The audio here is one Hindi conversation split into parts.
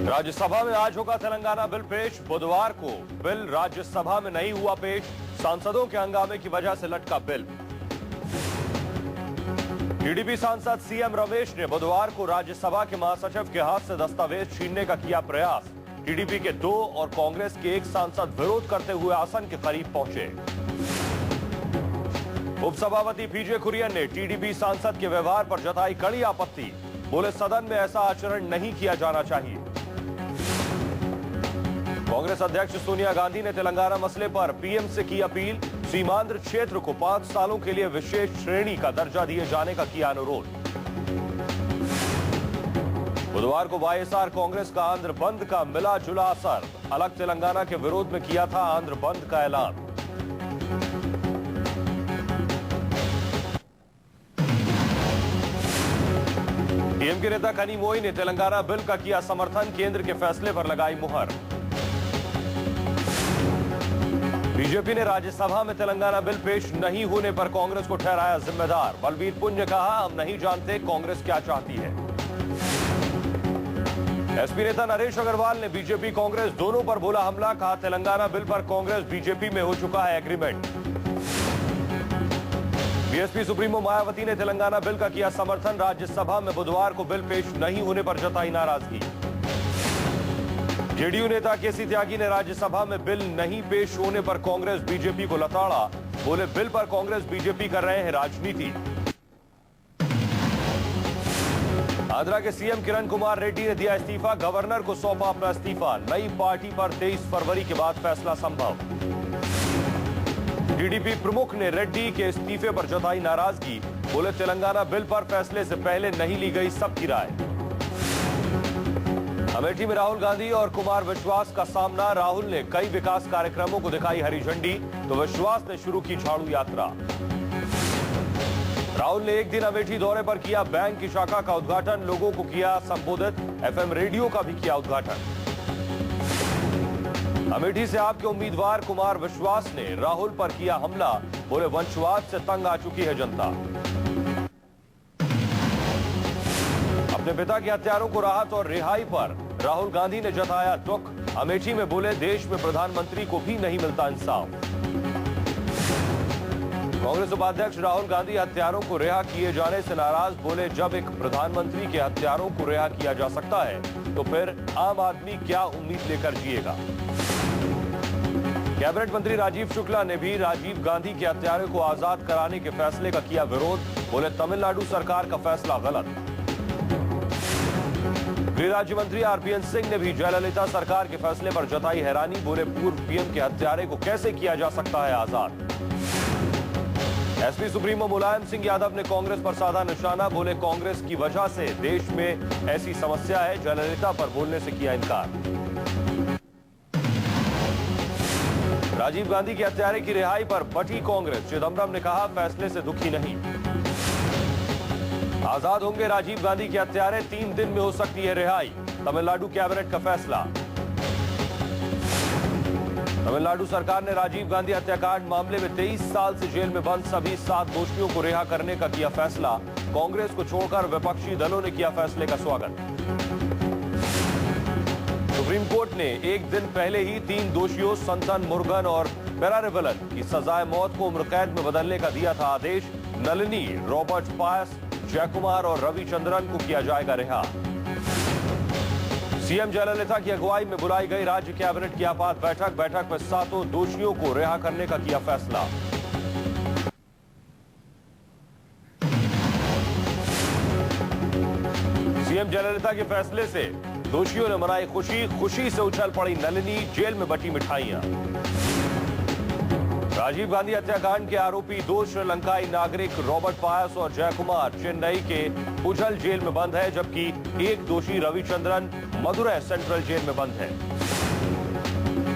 राज्यसभा में आज होगा तेलंगाना बिल पेश। बुधवार को बिल राज्यसभा में नहीं हुआ पेश। सांसदों के हंगामे की वजह से लटका बिल। टीडीपी सांसद सीएम रमेश ने बुधवार को राज्यसभा के महासचिव के हाथ से दस्तावेज छीनने का किया प्रयास। टीडीपी के 2 और कांग्रेस के 1 सांसद विरोध करते हुए आसन के करीब पहुंचे। उपसभापति पीजे कुरियन ने टीडीपी सांसद के व्यवहार पर जताई कड़ी आपत्ति। बोले सदन में ऐसा आचरण नहीं किया जाना चाहिए। कांग्रेस अध्यक्ष सोनिया गांधी ने तेलंगाना मसले पर पीएम से की अपील। सीमांध्र क्षेत्र को 5 सालों के लिए विशेष श्रेणी का दर्जा दिए जाने का किया अनुरोध। बुधवार को वाईएसआर कांग्रेस का आंध्र बंद का मिला जुला असर। अलग तेलंगाना के विरोध में किया था आंध्र बंद का ऐलान। टीएमके नेता कनिमोई ने तेलंगाना बिल का किया समर्थन। केंद्र के फैसले पर लगाई मुहर। बीजेपी ने राज्यसभा में तेलंगाना बिल पेश नहीं होने पर कांग्रेस को ठहराया जिम्मेदार। बलबीर पुंज ने कहा, हम नहीं जानते कांग्रेस क्या चाहती है। एसपी नेता नरेश अग्रवाल ने बीजेपी कांग्रेस दोनों पर बोला हमला। कहा, तेलंगाना बिल पर कांग्रेस बीजेपी में हो चुका है एग्रीमेंट। बीएसपी सुप्रीमो मायावती ने तेलंगाना बिल का किया समर्थन। राज्यसभा में बुधवार को बिल पेश नहीं होने पर जताई नाराजगी। जेडीयू नेता केसी त्यागी ने राज्यसभा में बिल नहीं पेश होने पर कांग्रेस बीजेपी को लताड़ा। बोले, बिल पर कांग्रेस बीजेपी कर रहे हैं राजनीति। आंध्रा के सीएम किरण कुमार रेड्डी ने दिया इस्तीफा। गवर्नर को सौंपा अपना इस्तीफा। नई पार्टी पर 23 फरवरी के बाद फैसला संभव। टीडीपी प्रमुख ने रेड्डी के इस्तीफे पर जताई नाराजगी। बोले, तेलंगाना बिल पर फैसले से पहले नहीं ली गई सबकी राय। अमेठी में राहुल गांधी और कुमार विश्वास का सामना। राहुल ने कई विकास कार्यक्रमों को दिखाई हरी झंडी, तो विश्वास ने शुरू की झाड़ू यात्रा। राहुल ने एक दिन अमेठी दौरे पर किया बैंक की शाखा का उद्घाटन। लोगों को किया संबोधित। एफएम रेडियो का भी किया उद्घाटन। अमेठी से आपके उम्मीदवार कुमार विश्वास ने राहुल पर किया हमला। बोले, वंशवाद से तंग आ चुकी है जनता। अपने पिता के हत्यारों को राहत और रिहाई पर राहुल गांधी ने जताया दुख। अमेठी में बोले, देश में प्रधानमंत्री को भी नहीं मिलता इंसाफ। कांग्रेस उपाध्यक्ष राहुल गांधी हत्यारों को रिहा किए जाने से नाराज। बोले, जब एक प्रधानमंत्री के हत्यारों को रिहा किया जा सकता है तो फिर आम आदमी क्या उम्मीद लेकर जिएगा। कैबिनेट मंत्री राजीव शुक्ला ने भी राजीव गांधी के हत्यारों को आजाद कराने के फैसले का किया विरोध। बोले, तमिलनाडु सरकार का फैसला गलत। गृह राज्य मंत्री आरपीएन सिंह ने भी जयललिता सरकार के फैसले पर जताई हैरानी। बोले, पूर्व पीएम के हत्यारे को कैसे किया जा सकता है आजाद। एसपी सुप्रीमो मुलायम सिंह यादव ने कांग्रेस पर साधा निशाना। बोले, कांग्रेस की वजह से देश में ऐसी समस्या है। जयललिता पर बोलने से किया इनकार। राजीव गांधी के हत्यारे की रिहाई पर बटी कांग्रेस। चिदंबरम ने कहा, फैसले से दुखी नहीं। आजाद होंगे राजीव गांधी के हत्यारे। 3 दिन में हो सकती है रिहाई। तमिलनाडु कैबिनेट का फैसला। तमिलनाडु सरकार ने राजीव गांधी हत्याकांड मामले में 23 साल से जेल में बंद सभी 7 दोषियों को रिहा करने का किया फैसला। कांग्रेस को छोड़कर विपक्षी दलों ने किया फैसले का स्वागत। सुप्रीम कोर्ट ने एक दिन पहले ही 3 दोषियों संतन मुरुगन और पेरारिवलन की सजाए मौत को उम्र कैद में बदलने का दिया था आदेश। नलिनी, रॉबर्ट पायस, जयकुमार और रविचंद्रन को किया जाएगा रिहा। सीएम जयललिता की अगुवाई में बुलाई गई राज्य कैबिनेट की आपात बैठक। बैठक में 7 दोषियों को रिहा करने का किया फैसला। सीएम जयललिता के फैसले से दोषियों ने मनाई खुशी। खुशी से उछल पड़ी नलिनी। जेल में बटी मिठाइयां। राजीव गांधी हत्याकांड के आरोपी 2 श्रीलंकाई नागरिक रॉबर्ट पायस और जयकुमार चेन्नई के पुझल जेल में बंद है, जबकि एक दोषी रविचंद्रन मदुरै सेंट्रल जेल में बंद है।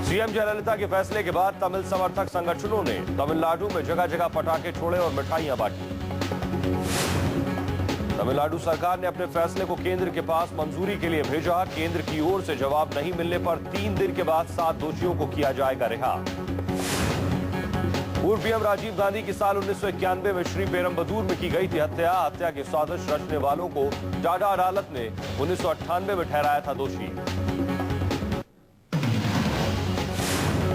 सीएम जयललिता के फैसले के बाद तमिल समर्थक संगठनों ने तमिलनाडु में जगह जगह पटाखे छोड़े और मिठाइयां बांटी। तमिलनाडु सरकार ने अपने फैसले को केंद्र के पास मंजूरी के लिए भेजा। केंद्र की ओर से जवाब नहीं मिलने पर 3 दिन के बाद 7 दोषियों को किया जाएगा रिहा। पूर्व पीएम राजीव गांधी की साल 1991 में श्री पेरम्बदूर में की गई थी हत्या। हत्या की साजिश रचने वालों को टाडा अदालत ने 1998 में ठहराया था दोषी।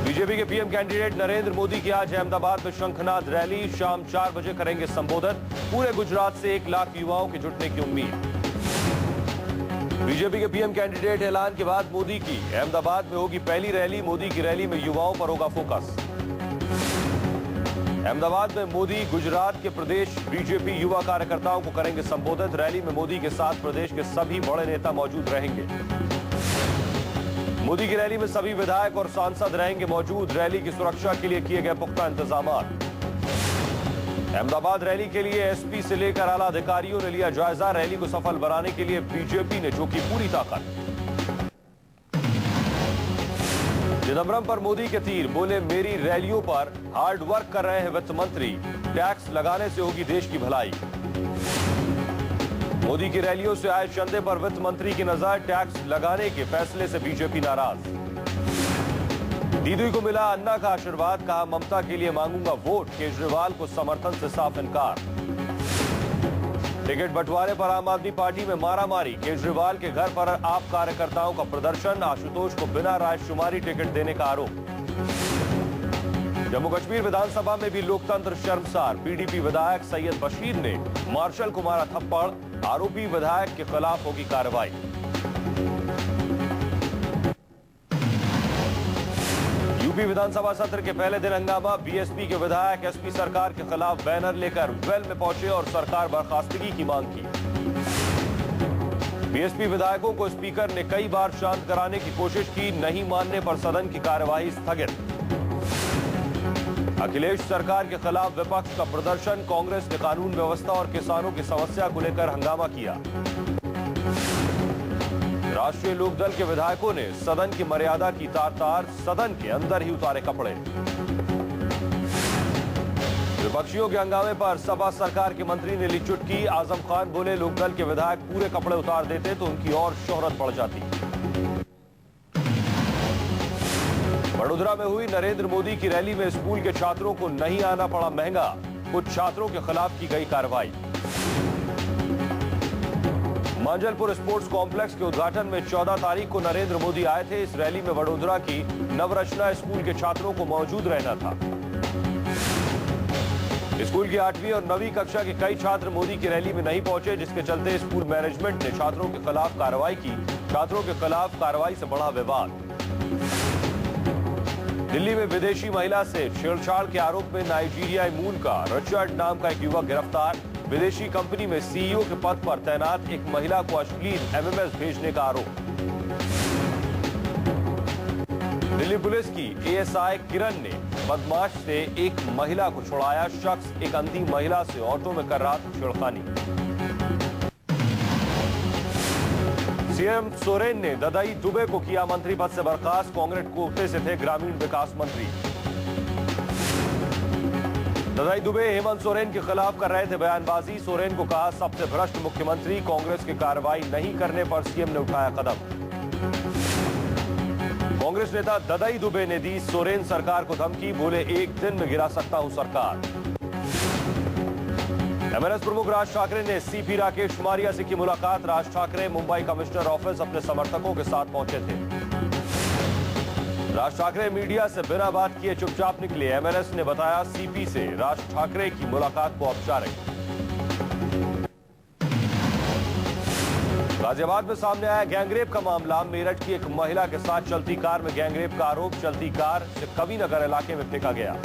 बीजेपी के पीएम कैंडिडेट नरेंद्र मोदी की आज अहमदाबाद में शंखनाद रैली। शाम 4 बजे करेंगे संबोधन। पूरे गुजरात से 1 लाख युवाओं के जुटने की उम्मीद। बीजेपी के पीएम कैंडिडेट ऐलान के बाद मोदी की अहमदाबाद में होगी पहली रैली। मोदी की रैली में युवाओं पर होगा फोकस। अहमदाबाद में मोदी गुजरात के प्रदेश बीजेपी युवा कार्यकर्ताओं को करेंगे संबोधित। रैली में मोदी के साथ प्रदेश के सभी बड़े नेता मौजूद रहेंगे। मोदी की रैली में सभी विधायक और सांसद रहेंगे मौजूद। रैली की सुरक्षा के लिए किए गए पुख्ता इंतजाम। अहमदाबाद रैली के लिए एसपी से लेकर आला अधिकारियों ने लिया जायजा। रैली को सफल बनाने के लिए बीजेपी ने झोंकी पूरी ताकत। चिदंबरम पर मोदी के तीर, बोले मेरी रैलियों पर हार्ड वर्क कर रहे हैं वित्त मंत्री। टैक्स लगाने से होगी देश की भलाई। मोदी की रैलियों से आए चंदे पर वित्त मंत्री की नजर। टैक्स लगाने के फैसले से बीजेपी नाराज। दीदी को मिला अन्ना का आशीर्वाद, कहा ममता के लिए मांगूंगा वोट। केजरीवाल को समर्थन से साफ इनकार। टिकट बंटवारे पर आम आदमी पार्टी में मारामारी। केजरीवाल के घर पर आप कार्यकर्ताओं का प्रदर्शन। आशुतोष को बिना रायशुमारी टिकट देने का आरोप। जम्मू कश्मीर विधानसभा में भी लोकतंत्र शर्मसार। पीडीपी विधायक सैयद बशीर ने मार्शल को मारा थप्पड़। आरोपी विधायक के खिलाफ होगी कार्रवाई। यूपी विधानसभा सत्र के पहले दिन हंगामा। बीएसपी के विधायक एसपी सरकार के खिलाफ बैनर लेकर वेल में पहुंचे और सरकार बर्खास्तगी की मांग की। बीएसपी विधायकों को स्पीकर ने कई बार शांत कराने की कोशिश की। नहीं मानने पर सदन की कार्यवाही स्थगित। अखिलेश सरकार के खिलाफ विपक्ष का प्रदर्शन। कांग्रेस ने कानून व्यवस्था और किसानों की समस्या को लेकर हंगामा किया। राष्ट्रीय लोकदल के विधायकों ने सदन की मर्यादा की तार-तार। सदन के अंदर ही उतारे कपड़े। विपक्षियों के हंगामे पर सपा सरकार के मंत्री ने ली चुटकी। आजम खान बोले लोकदल के विधायक पूरे कपड़े उतार देते तो उनकी और शोहरत बढ़ जाती। वडोदरा में हुई नरेंद्र मोदी की रैली में स्कूल के छात्रों को नहीं आना पड़ा महंगा। कुछ छात्रों के खिलाफ की गई कार्रवाई। मांजलपुर स्पोर्ट्स कॉम्प्लेक्स के उद्घाटन में 14 तारीख को नरेंद्र मोदी आए थे। इस रैली में वडोदरा की नवरचना स्कूल के छात्रों को मौजूद रहना था। स्कूल की 8वीं और 9वीं कक्षा के कई छात्र मोदी की रैली में नहीं पहुंचे, जिसके चलते स्कूल मैनेजमेंट ने छात्रों के खिलाफ कार्रवाई की। छात्रों के खिलाफ कार्रवाई से बढ़ा विवाद। दिल्ली में विदेशी महिला से छेड़छाड़ के आरोप में नाइजीरियाई मूल का रिचर्ड नाम का एक युवक गिरफ्तार। विदेशी कंपनी में सीईओ के पद पर तैनात एक महिला को अश्लील एमएमएस भेजने का आरोप। दिल्ली पुलिस की एएसआई किरण ने बदमाश से एक महिला को छुड़ाया। शख्स एक अंधी महिला से ऑटो में कर रहा था छेड़खानी। सीएम सोरेन ने ददाई दुबे को किया मंत्री पद से बर्खास्त। कांग्रेस कोटे से थे ग्रामीण विकास मंत्री। ददाई दुबे हेमंत सोरेन के खिलाफ कर रहे थे बयानबाजी। सोरेन को कहा सबसे भ्रष्ट मुख्यमंत्री। कांग्रेस की कार्रवाई नहीं करने पर सीएम ने उठाया कदम। कांग्रेस नेता ददाई दुबे ने दी सोरेन सरकार को धमकी। बोले एक दिन में गिरा सकता हूं सरकार। एमएनएस प्रमुख राज ठाकरे ने सीपी राकेश मारिया से की मुलाकात। राज ठाकरे मुंबई कमिश्नर ऑफिस अपने समर्थकों के साथ पहुंचे थे। राज ठाकरे मीडिया से बिना बात किए चुपचाप निकले। एमएनएस ने बताया सीपी से राज ठाकरे की मुलाकात को औपचारिक। गाजियाबाद में सामने आया गैंगरेप का मामला। मेरठ की एक महिला के साथ चलती कार में गैंगरेप का आरोप। चलती कार से कविनगर इलाके में फेंका गया।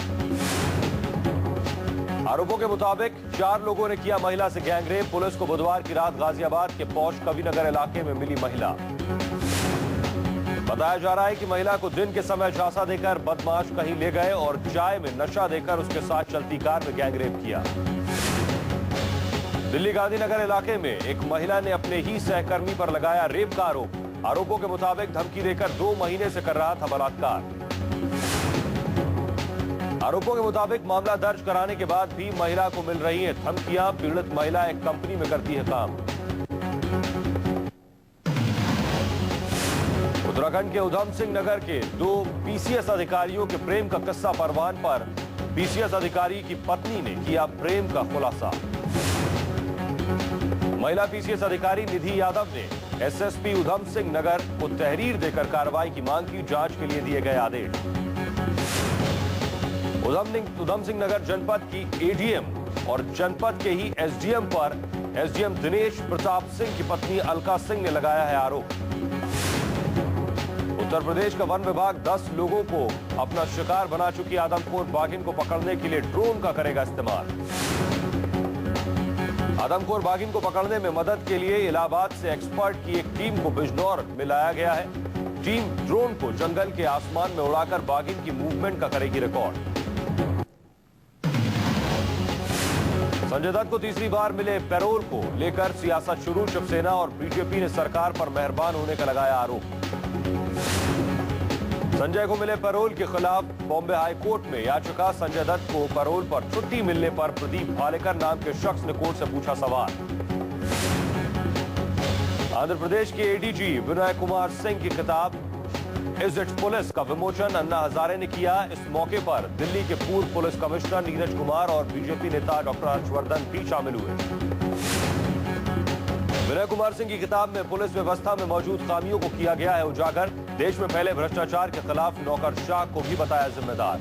आरोपों के मुताबिक 4 लोगों ने किया महिला से गैंगरेप। पुलिस को बुधवार की रात गाजियाबाद के पौष कविनगर इलाके में मिली महिला। बताया जा रहा है कि महिला को दिन के समय झांसा देकर बदमाश कहीं ले गए और चाय में नशा देकर उसके साथ चलती कार में गैंगरेप किया। दिल्ली गांधीनगर इलाके में एक महिला ने अपने ही सहकर्मी पर लगाया रेप का आरोप। आरोपों के मुताबिक धमकी देकर 2 महीने से कर रहा था बलात्कार। आरोपों के मुताबिक मामला दर्ज कराने के बाद भी महिला को मिल रही है धमकियां। पीड़ित महिला एक कंपनी में करती है काम। उत्तराखंड के उधम सिंह नगर के 2 पीसीएस अधिकारियों के प्रेम का किस्सा परवान पर पीसीएस अधिकारी की पत्नी ने किया प्रेम का खुलासा। महिला पीसीएस अधिकारी निधि यादव ने एसएसपी उधम सिंह नगर को तहरीर देकर कार्रवाई की मांग की। जांच के लिए दिए गए आदेश। उधम सिंह नगर जनपद की एडीएम और जनपद के ही एसडीएम पर एसडीएम दिनेश प्रताप सिंह की पत्नी अलका सिंह ने लगाया है आरोप। उत्तर प्रदेश का वन विभाग 10 लोगों को अपना शिकार बना चुकी आदमखोर बाघिन को पकड़ने के लिए ड्रोन का करेगा इस्तेमाल। आदमखोर बाघिन को पकड़ने में मदद के लिए इलाहाबाद से एक्सपर्ट की एक टीम को बिजनौर में लाया गया है। टीम ड्रोन को जंगल के आसमान में उड़ाकर बाघिन की मूवमेंट का करेगी रिकॉर्ड। संजय दत्त को तीसरी बार मिले पैरोल को लेकर सियासत शुरू। शिवसेना और बीजेपी ने सरकार पर मेहरबान होने का लगाया आरोप। संजय को मिले पैरोल के खिलाफ बॉम्बे हाईकोर्ट में याचिका। संजय दत्त को पैरोल पर छुट्टी मिलने पर प्रदीप भालेकर नाम के शख्स ने कोर्ट से पूछा सवाल। आंध्र प्रदेश के एडीजी विनय कुमार सिंह की किताब इज इट पुलिस का विमोचन अन्ना हजारे ने किया। इस मौके पर दिल्ली के पूर्व पुलिस कमिश्नर नीरज कुमार और बीजेपी नेता डॉक्टर हर्षवर्धन भी शामिल हुए। विनय कुमार सिंह की किताब में पुलिस व्यवस्था में मौजूद खामियों को किया गया है उजागर। देश में फैले भ्रष्टाचार के खिलाफ नौकरशाह को भी बताया जिम्मेदार।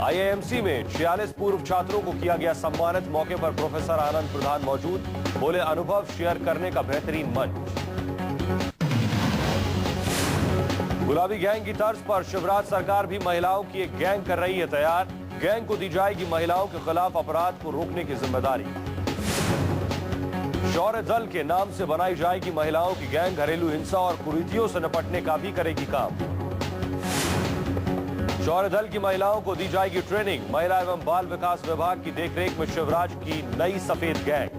आईआईएमसी में 46 पूर्व छात्रों को किया गया सम्मानित। मौके पर प्रोफेसर आनंद प्रधान मौजूद। बोले अनुभव शेयर करने का बेहतरीन मंच। गुलाबी गैंग की तर्ज पर शिवराज सरकार भी महिलाओं की एक गैंग कर रही है तैयार। गैंग को दी जाएगी महिलाओं के खिलाफ अपराध को रोकने की जिम्मेदारी। शौर्य दल के नाम से बनाई जाएगी महिलाओं की गैंग। घरेलू हिंसा और कुरीतियों से निपटने का भी करेगी काम। शौर्य दल की महिलाओं को दी जाएगी ट्रेनिंग। महिला एवं बाल विकास विभाग की देखरेख में शिवराज की नई सफेद गैंग।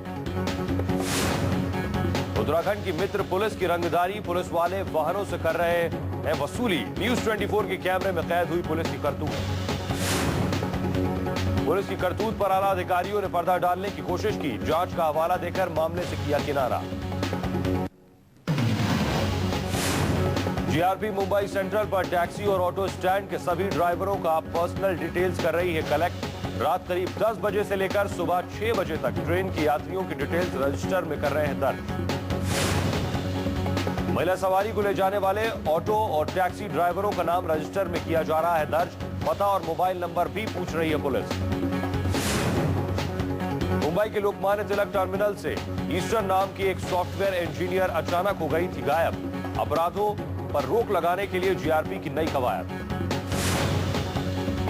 उत्तराखंड की मित्र पुलिस की रंगदारी। पुलिस वाले वाहनों से कर रहे हैं वसूली। न्यूज 24 के कैमरे में कैद हुई पुलिस की करतूत। पुलिस की करतूत पर आला अधिकारियों ने पर्दा डालने की कोशिश की। जांच का हवाला देकर मामले से किया किनारा। जीआरपी मुंबई सेंट्रल पर टैक्सी और ऑटो स्टैंड के सभी ड्राइवरों का पर्सनल डिटेल्स कर रही है कलेक्ट। रात करीब 10 बजे से लेकर सुबह 6 बजे तक ट्रेन की यात्रियों की डिटेल्स रजिस्टर में कर रहे हैं दर्ज। महिला सवारी को ले जाने वाले ऑटो और टैक्सी ड्राइवरों का नाम रजिस्टर में किया जा रहा है दर्ज। पता और मोबाइल नंबर भी पूछ रही है पुलिस। मुंबई के लोकमान्य तिलक टर्मिनल से ईस्टर्न नाम की एक सॉफ्टवेयर इंजीनियर अचानक हो गई थी गायब। अपराधों पर रोक लगाने के लिए जीआरपी की नई कवायद।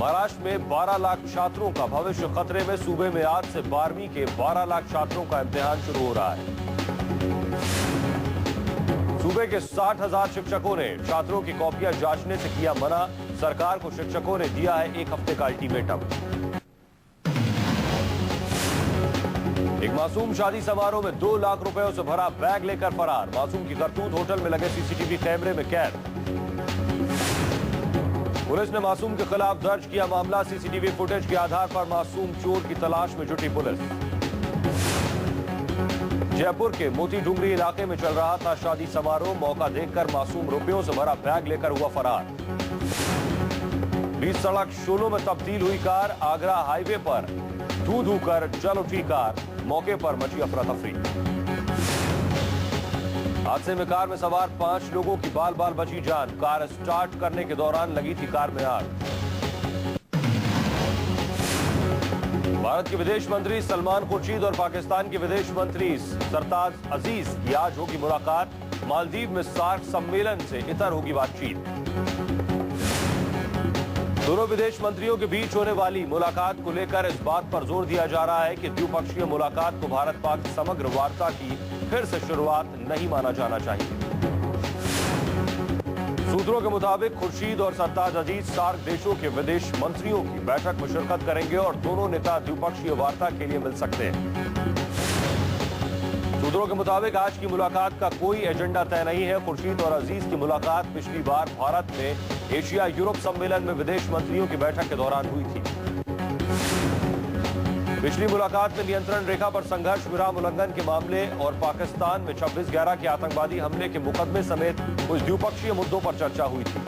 महाराष्ट्र में 12 लाख छात्रों का भविष्य खतरे में। सूबे में आज से 12वीं के 12 लाख छात्रों का इम्तिहान शुरू हो रहा है। सूबे के 60,000 शिक्षकों ने छात्रों की कॉपियां जांचने से किया मना। सरकार को शिक्षकों ने दिया है 1 हफ्ते का अल्टीमेटम। एक मासूम शादी समारोह में 2 लाख रुपयों से भरा बैग लेकर फरार। मासूम की करतूत होटल में लगे सीसीटीवी कैमरे में कैद। पुलिस ने मासूम के खिलाफ दर्ज किया मामला। सीसीटीवी फुटेज के आधार पर मासूम चोर की तलाश में जुटी पुलिस। जयपुर के मोती डुंगरी इलाके में चल रहा था शादी समारोह। मौका देखकर मासूम रुपयों से भरा बैग लेकर हुआ फरार। बीच सड़क शोलों में तब्दील हुई कार। आगरा हाईवे पर धू धू कर जल उठी कार। मौके पर मची अफरा तफरी। हादसे में कार में सवार 5 लोगों की बाल बाल बची जान। कार स्टार्ट करने के दौरान लगी थी कार में आग। भारत के विदेश मंत्री सलमान खुर्शीद और पाकिस्तान के विदेश मंत्री सरताज अजीज की आज होगी मुलाकात। मालदीव में सार्क सम्मेलन से इतर होगी बातचीत। दोनों विदेश मंत्रियों के बीच होने वाली मुलाकात को लेकर इस बात पर जोर दिया जा रहा है कि द्विपक्षीय मुलाकात को भारत पाक समग्र वार्ता की फिर से शुरुआत नहीं माना जाना चाहिए। सूत्रों के मुताबिक खुर्शीद और सरताज अजीज सार्क देशों के विदेश मंत्रियों की बैठक में शिरकत करेंगे और दोनों नेता द्विपक्षीय वार्ता के लिए मिल सकते हैं। सूत्रों के मुताबिक आज की मुलाकात का कोई एजेंडा तय नहीं है। खुर्शीद और अजीज की मुलाकात पिछली बार भारत में एशिया यूरोप सम्मेलन में विदेश मंत्रियों की बैठक के दौरान हुई थी। पिछली मुलाकात में नियंत्रण रेखा पर संघर्ष विराम उल्लंघन के मामले और पाकिस्तान में 26/11 के आतंकवादी हमले के मुकदमे समेत कुछ द्विपक्षीय मुद्दों पर चर्चा हुई थी।